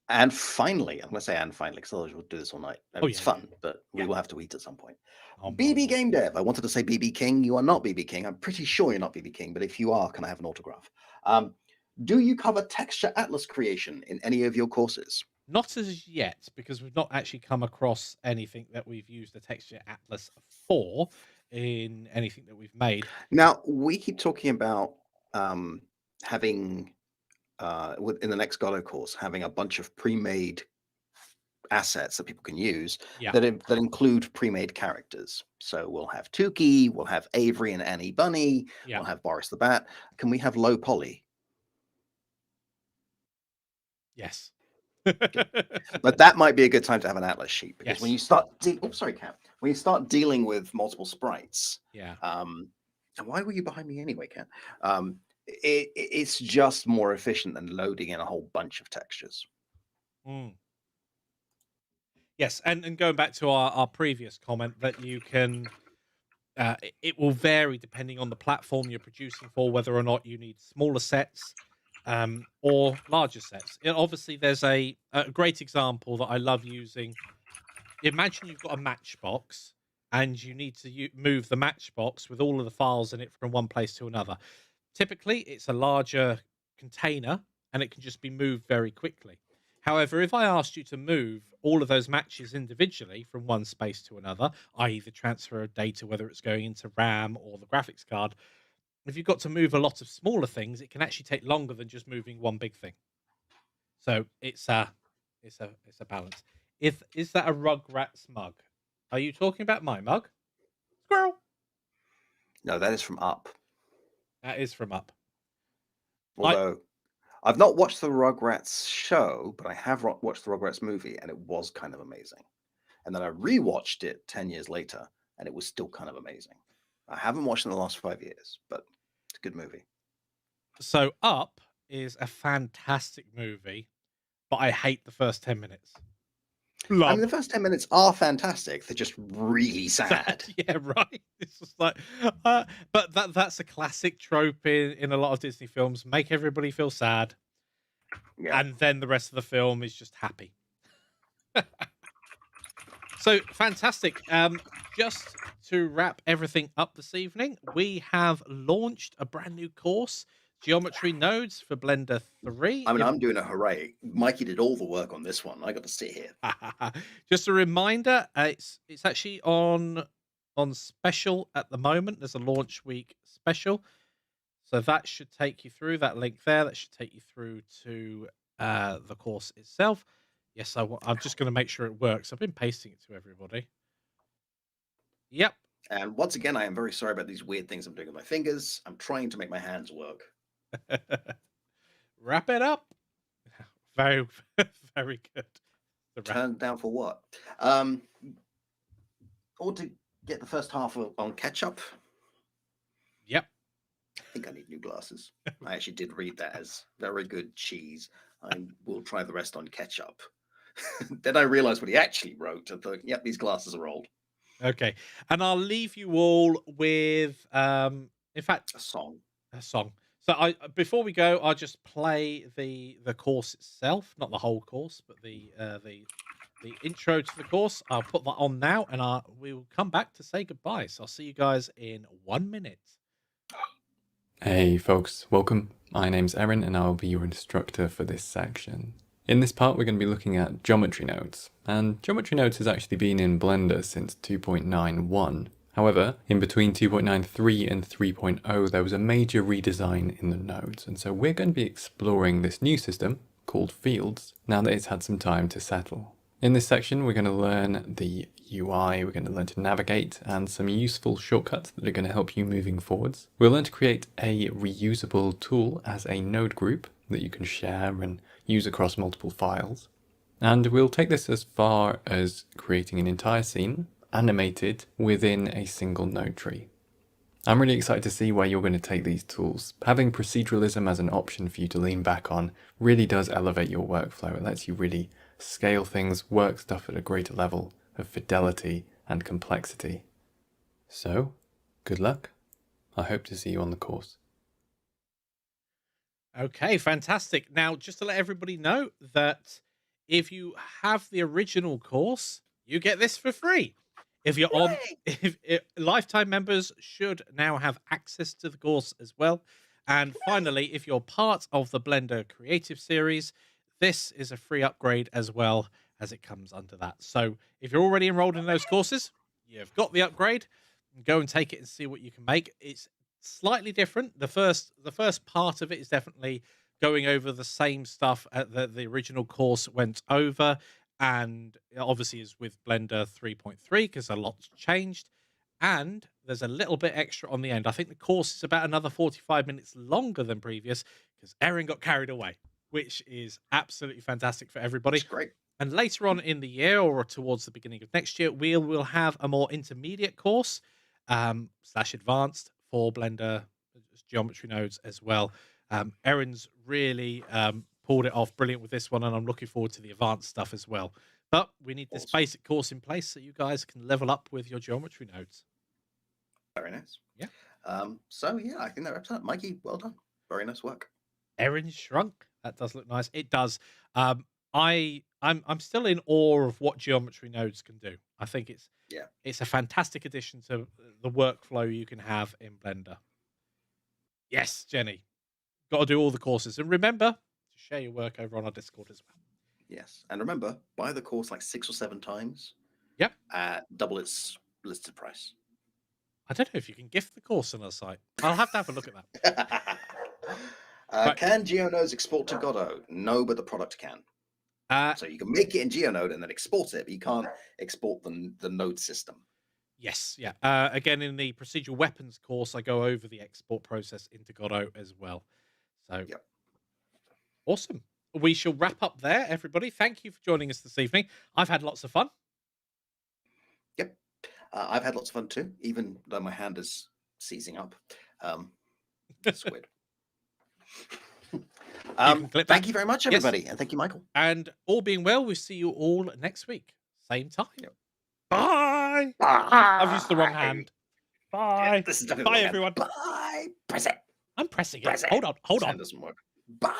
And finally, I'm going to say and finally, because otherwise we'll do this all night. I Oh mean, it's yeah, yeah, fun, but we yeah. will have to eat at some point. Om nom BB nom. Game Dev. I wanted to say BB King. You are not BB King. I'm pretty sure you're not BB King, but if you are, can I have an autograph? Um, do you cover texture atlas creation in any of your courses? Not as yet, because we've not actually come across anything that we've used a texture atlas for in anything that we've made. Now, we keep talking about um, having, in the next Godot course, having a bunch of pre-made assets that people can use Yeah, that include pre-made characters. So we'll have Tukey, we'll have Avery and Annie Bunny, yeah, we'll have Boris the Bat. Can we have low poly? yes. Good. But that might be a good time to have an atlas sheet because when Yes, you start, sorry, Cat. When you start dealing with multiple sprites, yeah. and why were you behind me anyway, Cat? It's just more efficient than loading in a whole bunch of textures. Mm. Yes, and going back to our previous comment that you can it will vary depending on the platform you're producing for, whether or not you need smaller sets or larger sets. Obviously, there's a great example that I love using. Imagine you've got a matchbox and you need to move the matchbox with all of the files in it from one place to another. Typically, it's a larger container and it can just be moved very quickly. However, if I asked you to move all of those matches individually from one space to another, i.e., the transfer of data, whether it's going into RAM or the graphics card, if you've got to move a lot of smaller things, it can actually take longer than just moving one big thing. So it's a balance. If is that a Rugrats mug? Are you talking about my mug? Squirrel. No, that is from Up. That is from Up. I Although I've not watched the Rugrats show, but I have watched the Rugrats movie, and it was kind of amazing. And then I rewatched it 10 years later, and it was still kind of amazing. I haven't watched it in the last 5 years, but it's a good movie. so Up is a fantastic movie, but I hate the first 10 minutes. I mean, the Blub. first 10 minutes are fantastic. They're just really Sad. sad. Yeah, right. It's just like, but that's a classic trope in a lot of Disney films. Make everybody feel sad, Yeah. and then the rest of the film is just happy. So fantastic. Just to wrap everything up this evening, we have launched a brand new course, Geometry Nodes for Blender 3. I mean, I'm doing a hooray. Mikey did all the work on this one. I got to sit here. Just a reminder, it's actually on special at the moment. There's a launch week special. So that should take you through that link there. That should take you through to the course itself. Yes, I'm just going to make sure it works. I've been pasting it to everybody. Yep. And once again, I am very sorry about these weird things I'm doing with my fingers. I'm trying to make my hands work. Wrap it up. Very, very good. The wrap. Turned down for what? Or to get the first half on ketchup. Yep. I think I need new glasses. I actually did read that as very good cheese. I will try the rest on ketchup. Then I realized what he actually wrote and thought, yep, these glasses are old. Okay. And I'll leave you all with, in fact, A song. a song. So I before we go, I'll just play the course itself, not the whole course, but the intro to the course. I'll put that on now, and we'll come back to say goodbye. So I'll see you guys in 1 minute. Hey folks, welcome. My name's Erin and I'll be your instructor for this section. In this part we're going to be looking at geometry nodes, and geometry nodes has actually been in Blender since 2.91. However, in between 2.93 and 3.0 there was a major redesign in the nodes, and so we're going to be exploring this new system called Fields now that it's had some time to settle. In this section we're going to learn the UI, we're going to learn to navigate, and some useful shortcuts that are going to help you moving forwards. We'll learn to create a reusable tool as a node group that you can share and use across multiple files. And we'll take this as far as creating an entire scene animated within a single node tree. I'm really excited to see where you're going to take these tools. Having proceduralism as an option for you to lean back on really does elevate your workflow. It lets you really scale things, work stuff at a greater level of fidelity and complexity. So, good luck. I hope to see you on the course. Okay, fantastic. Now, just to let everybody know that if you have the original course, you get this for free. If you're on, if lifetime members should now have access to the course as well. And finally, if you're part of the Blender Creative Series, this is a free upgrade as well, as it comes under that. So if you're already enrolled in those courses, you've got the upgrade. Go and take it and see what you can make. It's slightly different. The first part of it is definitely going over the same stuff that the original course went over, and obviously is with Blender 3.3 because a lot's changed. And there's a little bit extra on the end. I think the course is about another 45 minutes longer than previous because Erin got carried away, which is absolutely fantastic for everybody. It's great. And later on in the year, or towards the beginning of next year, we'll have a more intermediate course slash advanced for Blender geometry nodes as well. Erin's really pulled it off brilliant with this one, and I'm looking forward to the advanced stuff as well. But we need this Awesome. basic course in place so you guys can level up with your geometry nodes. Very nice. Yeah. So yeah, I think that wraps up. Mikey, well done. Very nice work. Erin shrunk. That does look nice. It does. I'm still in awe of what geometry nodes can do. I think it's a fantastic addition to the workflow you can have in Blender. Yes, Jenny. Got to do all the courses. And remember to share your work over on our Discord as well. Yes. And remember, buy the course like 6 or 7 times. Yep. At double its listed price. I don't know if you can gift the course on our site. I'll have to have a look at that. Can GeoNodes export to Godot? No, but the product can. So you can make it in GeoNode and then export it, but you can't export the node system. Yes, yeah. Again, in the procedural weapons course, I go over the export process into Godot as well. So, yep. Awesome. We shall wrap up there, everybody. Thank you for joining us this evening. I've had lots of fun. Yep. I've had lots of fun too, even though my hand is seizing up. It's weird. Thank you very much, everybody. Yes. And thank you, Michael. And all being well, we'll see you all next week. Same time. Yep. Bye. I've used the wrong hand. Bye. Yeah, this is Bye, everyone. Bye. Press it. I'm pressing Press it. it. Hold on. This hand doesn't work. Bye.